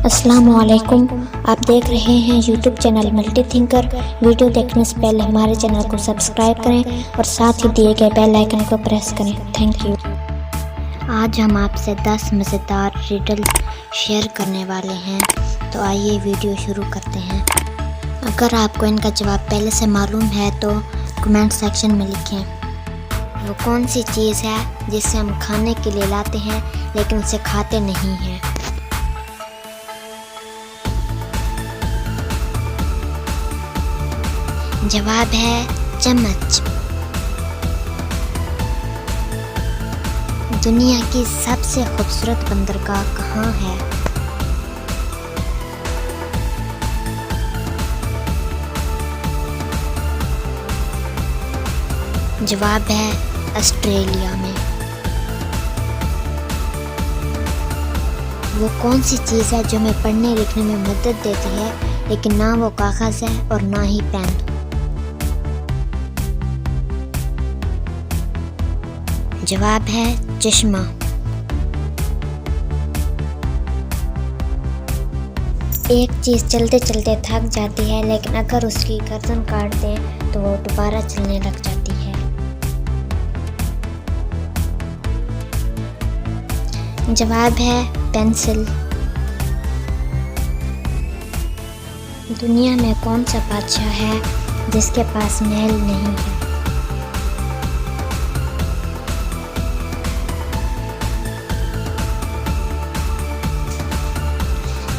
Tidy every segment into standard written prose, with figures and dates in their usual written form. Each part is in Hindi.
अस्सलामुअलैकुम। आप देख रहे हैं YouTube channel multi thinker. Video देखने से पहले हमारे चैनल को सब्सक्राइब करें और साथ ही दिए गए बेल आइकन को प्रेस करें। Thank you. आज हम आपसे 10 मज़ेदार रिडल शेयर करने वाले हैं, तो आइए वीडियो शुरू करते हैं। अगर आपको इनका जवाब पहले से मालूम है तो कमेंट सेक्शन में लिखें। वो कौन सी चीज़ है जिसे हम खाने के लिए लाते हैं लेकिन उसे खाते नहीं हैं? जवाब है चम्मच। दुनिया की सबसे खूबसूरत बंदरगाह कहाँ है? जवाब है ऑस्ट्रेलिया में। वो कौन सी चीज़ है जो हमें पढ़ने लिखने में मदद देती है लेकिन ना वो कागज़ है और ना ही पेन? जवाब है चश्मा। एक चीज़ चलते चलते थक जाती है लेकिन अगर उसकी गर्दन काट दें तो वो दोबारा चलने लग जाती है। जवाब है पेंसिल। दुनिया में कौन सा बादशाह है जिसके पास महल नहीं है?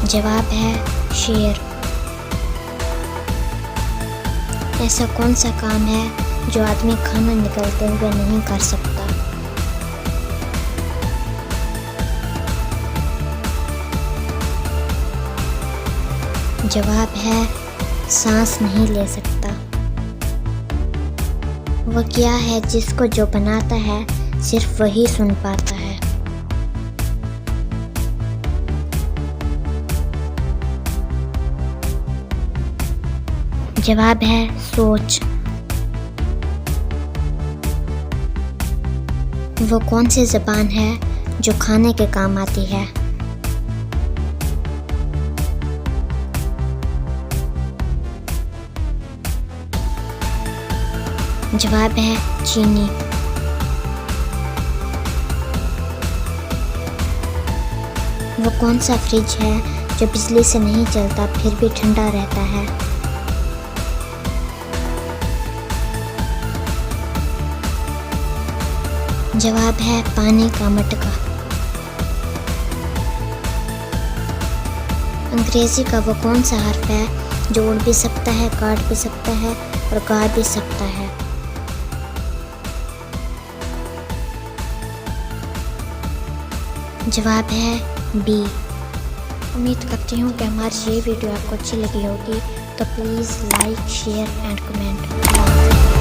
जवाब है शेर। ऐसा कौन सा काम है जो आदमी खाना निकलते हुए नहीं कर सकता? जवाब है सांस नहीं ले सकता। वह क्या है जिसको जो बनाता है सिर्फ वही सुन पाता है? जवाब है सोच। वो कौन सी ज़बान है जो खाने के काम आती है? जवाब है चीनी। वो कौन सा फ्रिज है जो बिजली से नहीं चलता फिर भी ठंडा रहता है? जवाब है पानी का मटका। अंग्रेजी का वो कौन सा हर्फ है जो उड़ भी सकता है, काट भी सकता है और गा भी सकता है? जवाब है बी। उम्मीद करती हूँ कि हमारी ये वीडियो आपको अच्छी लगी होगी, तो please like, share and comment.